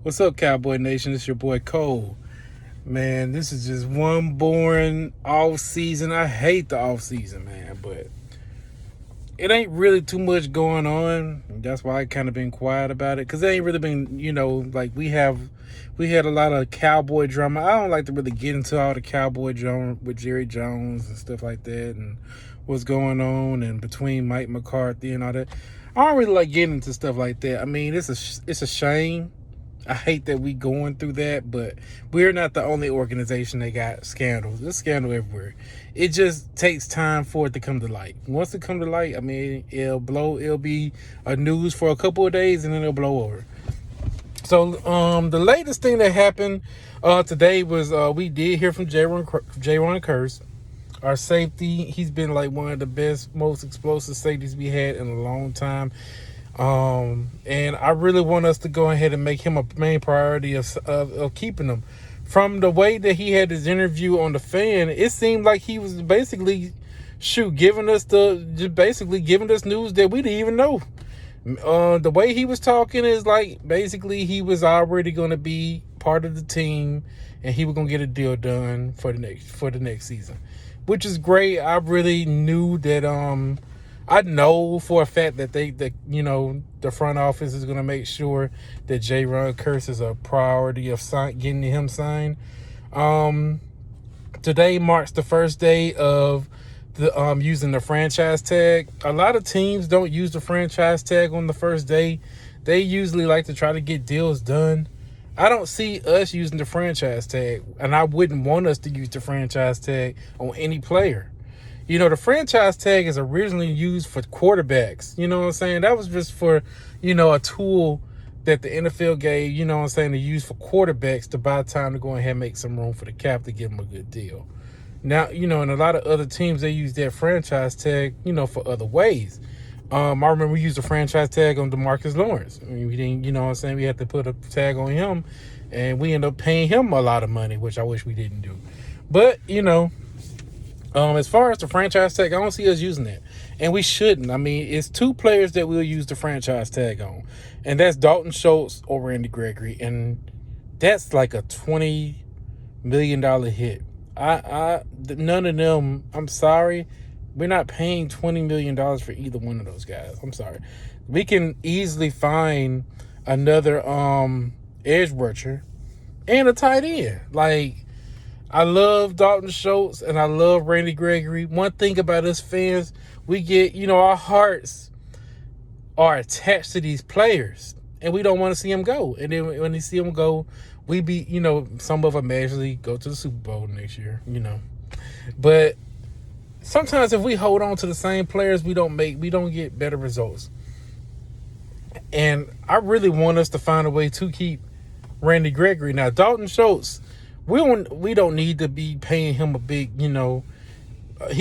What's up, Cowboy Nation? It's your boy Cole. Man, this is just one boring off season. I hate the off season, man, but it ain't really too much going on. That's why I kind of been quiet about it, because it ain't really been, like we had a lot of cowboy drama. I don't like to really get into all the cowboy drama with Jerry Jones and stuff like that, and what's going on and between Mike McCarthy and all that. I don't really like getting into stuff like that. I mean, it's a shame. I hate that we going through that, but we're not the only organization that got scandals. There's scandal everywhere. It just takes time for it to come to light. Once it come to light, I mean, it'll be a news for a couple of days, and then it'll blow over. So, the latest thing that happened today was we did hear from J-Ron Curse, our safety. He's been like one of the best, most explosive safeties we had in a long time. And I really want us to go ahead and make him a main priority of keeping him. From the way that he had his interview on the Fan, it seemed like he was basically giving us news that we didn't even know. The way he was talking is like basically he was already going to be part of the team, and he was going to get a deal done for the next season, which is great. I really knew that I know for a fact that the front office is going to make sure that J-Ron Curse is a priority of getting him signed. Today marks the first day of the using the franchise tag. A lot of teams don't use the franchise tag on the first day. They usually like to try to get deals done. I don't see us using the franchise tag, and I wouldn't want us to use the franchise tag on any player. The franchise tag is originally used for quarterbacks. You know what I'm saying? That was just for, a tool that the NFL gave, to use for quarterbacks to buy time to go ahead and make some room for the cap to give them a good deal. Now, and a lot of other teams, they use that franchise tag, for other ways. I remember we used the franchise tag on DeMarcus Lawrence. I mean, we didn't, we had to put a tag on him, and we ended up paying him a lot of money, which I wish we didn't do. But, as far as the franchise tag, I don't see us using that. And we shouldn't. I mean, it's two players that we'll use the franchise tag on. And that's Dalton Schultz or Randy Gregory. And that's like a $20 million hit. None of them, I'm sorry, we're not paying $20 million for either one of those guys. I'm sorry. We can easily find another edge rusher and a tight end. Like, I love Dalton Schultz and I love Randy Gregory. One thing about us fans, we get, our hearts are attached to these players, and we don't want to see them go. And then when they see them go, we be, some of them actually go to the Super Bowl next year, But sometimes if we hold on to the same players, we don't get better results. And I really want us to find a way to keep Randy Gregory. Now, Dalton Schultz, we don't need to be paying him a big, he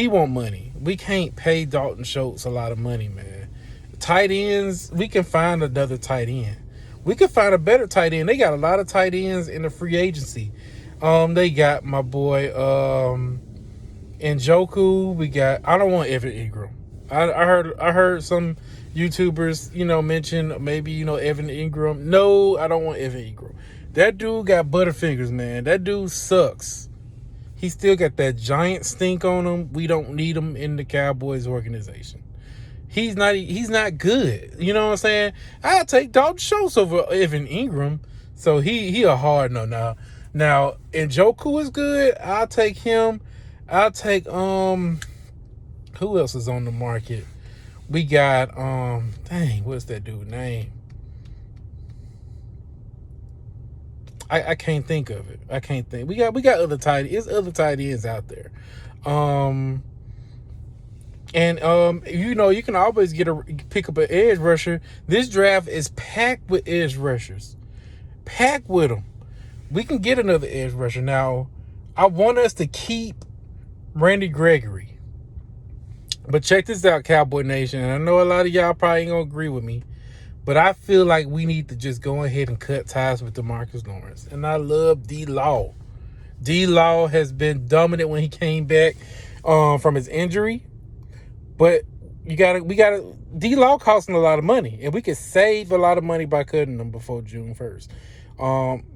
want money. We can't pay Dalton Schultz a lot of money, man. Tight ends, we can find another tight end. We can find a better tight end. They got a lot of tight ends in the free agency. They got my boy Njoku. I don't want Evan Ingram. I heard some YouTubers, mention maybe, Evan Ingram. No, I don't want Evan Ingram. That dude got butterfingers, man. That dude sucks. He still got that giant stink on him. We don't need him in the Cowboys organization. He's not good. You know what I'm saying? I'll take Dalton Schultz over Evan Ingram. So he a hard no now. Now, Njoku is good. I'll take him. I'll take who else is on the market? We got what's that dude's name? I can't think of it. I can't think. We got other tight ends out there. You can always pick up an edge rusher. This draft is packed with edge rushers. Packed with them. We can get another edge rusher. Now, I want us to keep Randy Gregory. But check this out, Cowboy Nation. And I know a lot of y'all probably ain't going to agree with me, but I feel like we need to just go ahead and cut ties with DeMarcus Lawrence. And I love D-Law. D-Law has been dominant when he came back from his injury. But D-Law costing a lot of money, and we could save a lot of money by cutting them before June 1st.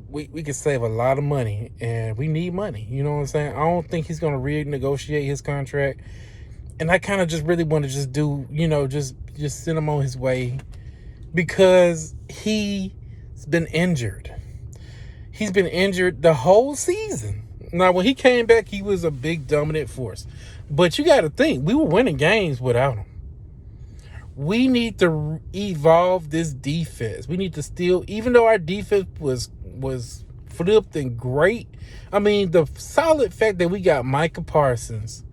We could save a lot of money, and we need money. You know what I'm saying? I don't think he's going to renegotiate his contract, and I kind of just really want to just do, just send him on his way, because he's been injured. He's been injured the whole season. Now, when he came back, he was a big dominant force, but you got to think, we were winning games without him. We need to evolve this defense. We need to still, even though our defense was flipped and great. I mean, the solid fact that we got Micah Parsons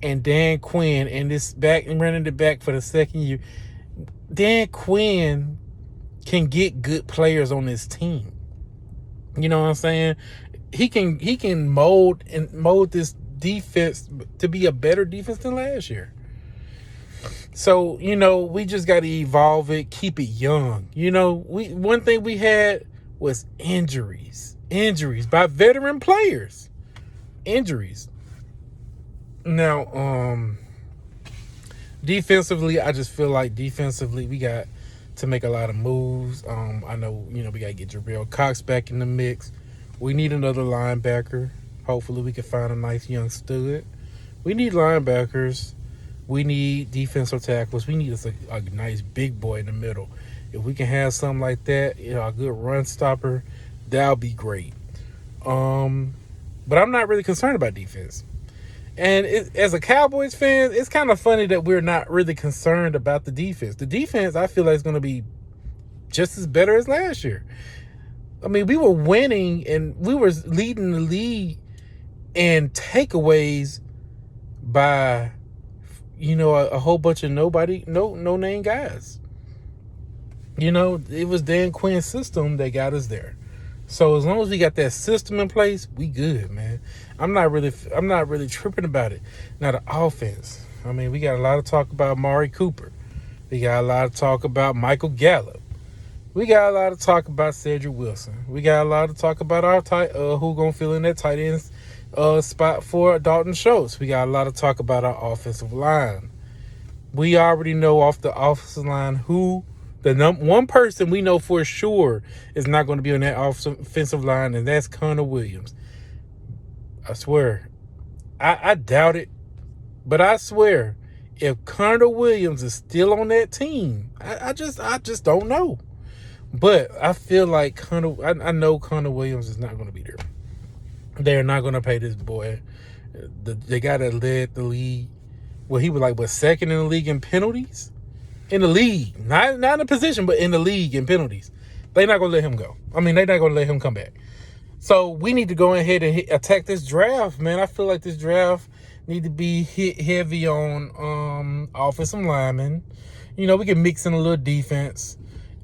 and Dan Quinn and this back and running it back for the second year. Dan Quinn can get good players on this team. You know what I'm saying? He can mold this defense to be a better defense than last year. So, we just got to evolve it, keep it young. One thing we had was injuries by veteran players. Injuries. Now, defensively, I just feel like we got to make a lot of moves. I know, we got to get Jabril Cox back in the mix. We need another linebacker. Hopefully we can find a nice young stud. We need linebackers. We need defensive tackles. We need a nice big boy in the middle. If we can have something like that, a good run stopper, that'll be great. But I'm not really concerned about defense. And as a Cowboys fan, it's kind of funny that we're not really concerned about the defense. The defense, I feel like, is going to be just as better as last year. I mean, we were winning and we were leading the league in takeaways by, a whole bunch of no name guys. It was Dan Quinn's system that got us there. So as long as we got that system in place, we good, man. I'm not really tripping about it. Now the offense. I mean, we got a lot of talk about Amari Cooper. We got a lot of talk about Michael Gallup. We got a lot of talk about Cedric Wilson. We got a lot of talk about our who gonna fill in that tight end spot for Dalton Schultz. We got a lot of talk about our offensive line. We already know off the offensive line who the one person we know for sure is not going to be on that offensive line, and that's Connor Williams. I swear. I doubt it, but I swear, if Connor Williams is still on that team, I just don't know. But I feel like I know Connor Williams is not going to be there. They're not going to pay this boy. They got to lead the league. Well, he was second in the league in penalties? In the league. Not in a position, but in the league in penalties. They're not going to let him go. I mean, they're not going to let him come back. So we need to go ahead and attack this draft, man. I feel like this draft need to be hit heavy on offensive linemen. We can mix in a little defense.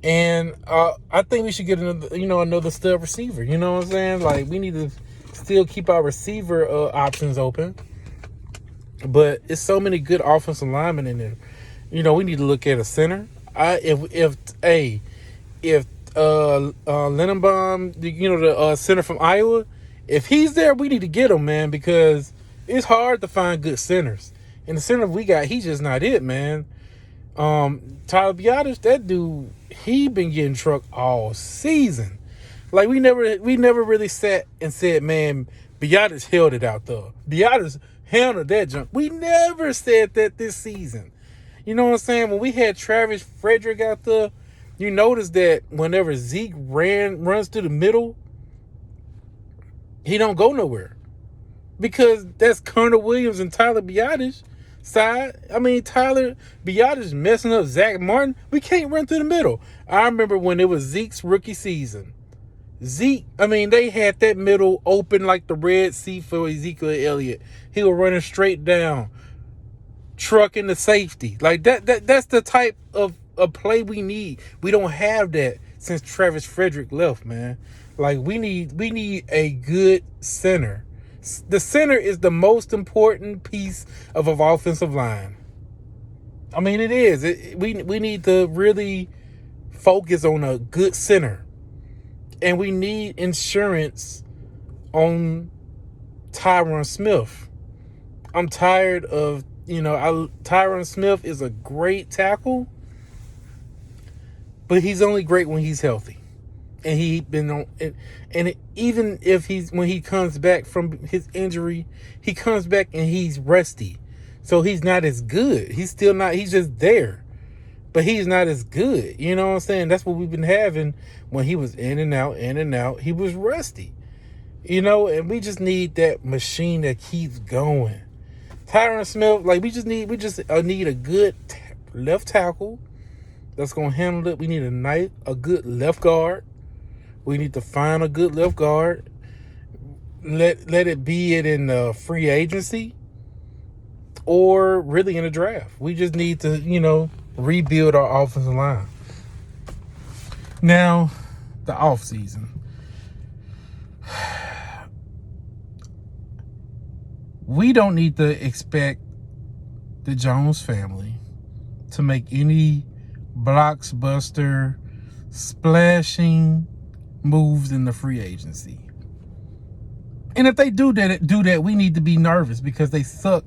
And I think we should get another stud receiver. You know what I'm saying? Like, we need to still keep our receiver options open. But it's so many good offensive linemen in there. We need to look at a center. If Linenbaum, the center from Iowa, if he's there, we need to get him, man, because it's hard to find good centers. And the center we got, he's just not it, man. Tyler Biadasz, that dude, he been getting trucked all season. Like, we never really sat and said, man, Biadasz held it out there. Biadasz handled that jump. We never said that this season. You know what I'm saying? When we had Travis Frederick out there, you notice that whenever Zeke runs through the middle, he don't go nowhere. Because that's Connor Williams and Tyler Biadasz side. I mean, Tyler Biadasz messing up Zach Martin. We can't run through the middle. I remember when it was Zeke's rookie season. They had that middle open like the Red Sea for Ezekiel Elliott. He was running straight down, trucking the safety. Like that's the type of play we need. We don't have that since Travis Frederick left, man. Like, we need a good center. The center is the most important piece of an offensive line. I mean, it is. We need to really focus on a good center. And we need insurance on Tyron Smith. I'm tired of Tyron Smith is a great tackle, but he's only great when he's healthy. And even if when he comes back from his injury, he comes back and he's rusty. So he's not as good. He's still not, he's just there. But he's not as good. You know what I'm saying? That's what we've been having when he was in and out. He was rusty. And we just need that machine that keeps going. Tyron Smith, we just need a good left tackle that's gonna handle it. We need a good left guard. We need to find a good left guard. Let it be in free agency or really in a draft. We just need to rebuild our offensive line. Now, the offseason. We don't need to expect the Jones family to make any blockbuster, splashing moves in the free agency. And if they do that, we need to be nervous because they suck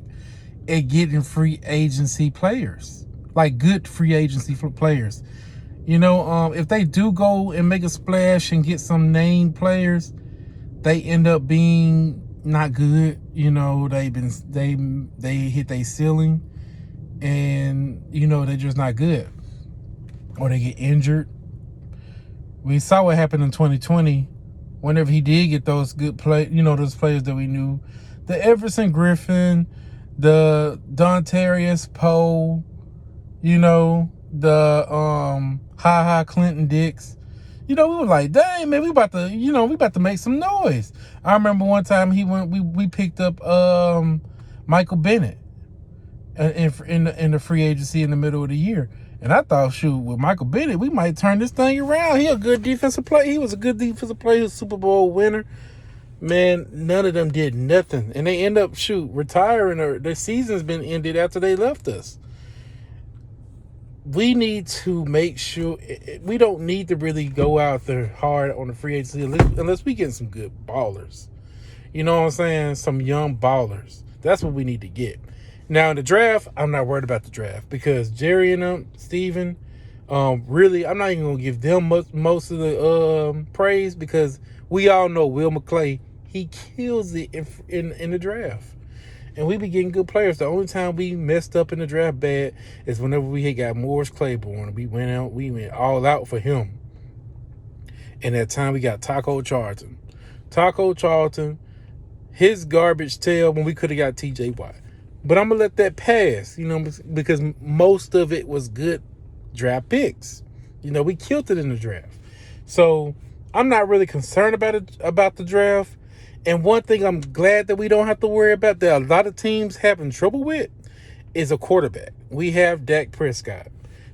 at getting free agency players, like good free agency players. If they do go and make a splash and get some named players, they end up being not good. They hit their ceiling, and they're just not good, or they get injured. We saw what happened in 2020 whenever he did get those good those players that we knew, the Everson Griffin, the Dontarius Poe, the Clinton Dix. We were like, dang, man, we about to make some noise. I remember one time we picked up Michael Bennett in the free agency in the middle of the year. And I thought, shoot, with Michael Bennett, we might turn this thing around. He a good defensive player. He was a good defensive player. He was a Super Bowl winner. Man, none of them did nothing. And they end up, retiring, or their season's been ended after they left us. We need to make sure we don't need to really go out there hard on the free agency unless we get some good ballers. You know what I'm saying? Some young ballers. That's what we need to get. Now in the draft, I'm not worried about the draft because Jerry and Steven, really, I'm not even gonna give them most of the praise because we all know Will McClay, he kills it in the draft. And we be getting good players. The only time we messed up in the draft bad is whenever we had got Morris Claiborne. We went all out for him. And that time we got Taco Charlton. His garbage tail when we could have got TJ Watt. But I'm going to let that pass, because most of it was good draft picks. We killed it in the draft. So I'm not really concerned about the draft. And one thing I'm glad that we don't have to worry about that a lot of teams having trouble with is a quarterback. We have Dak Prescott.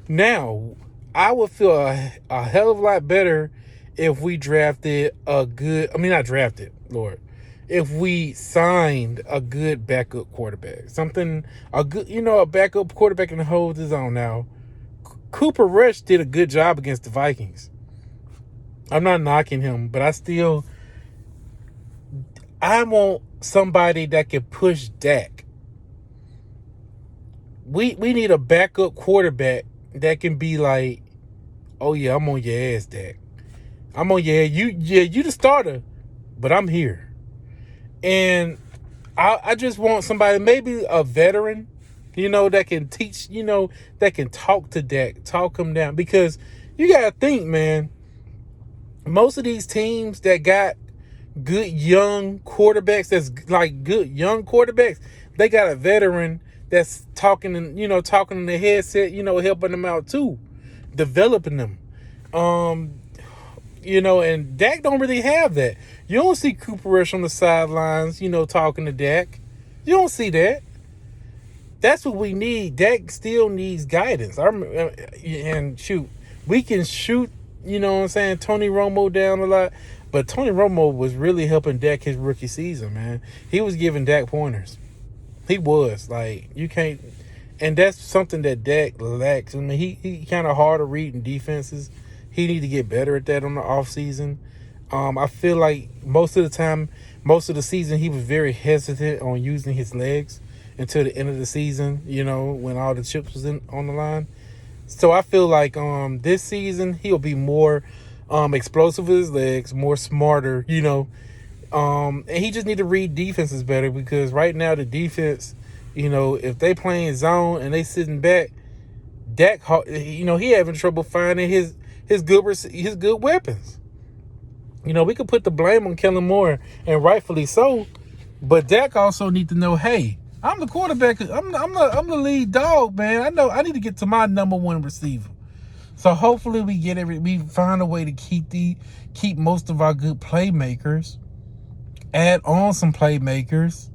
Now, I would feel a hell of a lot better if we drafted if we signed a good backup quarterback. A backup quarterback can hold his own. Now, Cooper Rush did a good job against the Vikings. I'm not knocking him, but I want somebody that can push Dak. We need a backup quarterback that can be like, oh yeah, I'm on your ass, Dak. I'm on your ass. You the starter, but I'm here. And I just want somebody, maybe a veteran, that can teach, that can talk to Dak, talk him down. Because you got to think, man, most of these teams that got good young quarterbacks, they got a veteran that's talking in the headset, helping them out too, developing them. And Dak don't really have that. You don't see Cooper Rush on the sidelines, talking to Dak. You don't see that. That's what we need. Dak still needs guidance. We can shoot, Tony Romo down a lot. But Tony Romo was really helping Dak his rookie season, man. He was giving Dak pointers. He was. You can't. And that's something that Dak lacks. I mean, he kind of hard to read in defenses. He need to get better at that on the offseason. I feel like most of the season, he was very hesitant on using his legs. until the end of the season, when all the chips was on the line. So I feel like this season he'll be more explosive with his legs, more smarter, and he just need to read defenses better, because right now the defense, if they playing zone and they sitting back, Dak, he having trouble finding his good weapons. We could put the blame on Kellen Moore, and rightfully so, but Dak also need to know, hey, I'm the quarterback. I'm the lead dog, man. I know I need to get to my number one receiver. So hopefully we find a way to keep most of our good playmakers, add on some playmakers,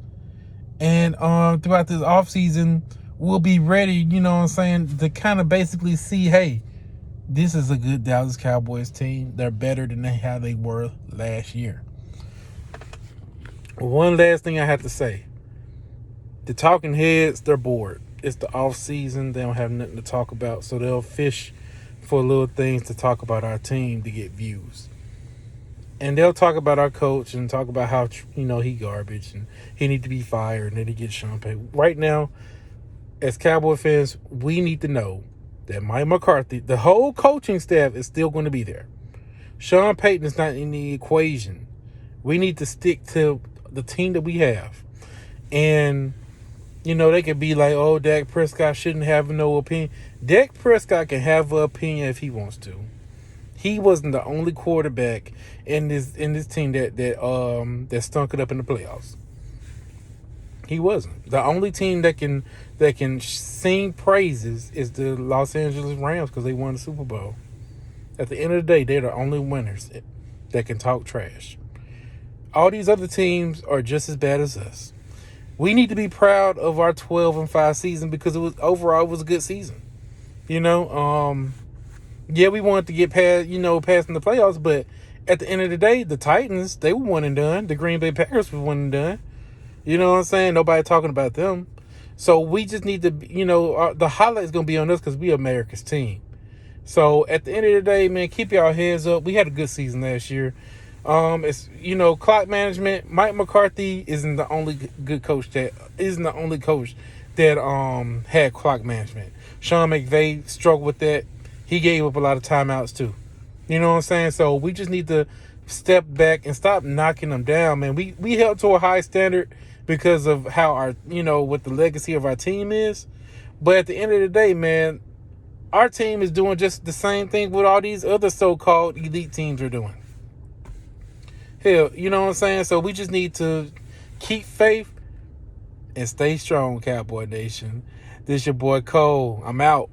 and throughout this offseason, we'll be ready, to kind of basically see, hey, this is a good Dallas Cowboys team. They're better than how they were last year. One last thing I have to say. The talking heads, they're bored. It's the offseason. They don't have nothing to talk about, so they'll fish for little things to talk about our team to get views. And they'll talk about our coach and talk about how, he garbage and he need to be fired and then he gets Sean Payton. Right now, as Cowboy fans, we need to know that Mike McCarthy, the whole coaching staff, is still going to be there. Sean Payton is not in the equation. We need to stick to the team that we have. And, they could be like, oh, Dak Prescott shouldn't have no opinion. Dak Prescott can have an opinion if he wants to. He wasn't the only quarterback in this team that stunk it up in the playoffs. He wasn't. The only team that can sing praises is the Los Angeles Rams, because they won the Super Bowl. At the end of the day, they're the only winners that can talk trash. All these other teams are just as bad as us. We need to be proud of our 12-5 season, because it was a good season. Yeah, we wanted to get past in the playoffs, but at the end of the day, the Titans, they were one and done. The Green Bay Packers were one and done. You know what I'm saying? Nobody talking about them. So we just need to, the highlight is going to be on us, because we are America's team. So at the end of the day, man, keep y'all heads up. We had a good season last year. It's, clock management. Mike McCarthy isn't the only coach that had clock management. Sean McVay struggled with that. He gave up a lot of timeouts too. You know what I'm saying? So we just need to step back and stop knocking them down, man. We held to a high standard because of how our, what the legacy of our team is. But at the end of the day, man, our team is doing just the same thing what all these other so-called elite teams are doing. Hell, you know what I'm saying? So we just need to keep faith and stay strong, Cowboy Nation. This your boy Cole. I'm out.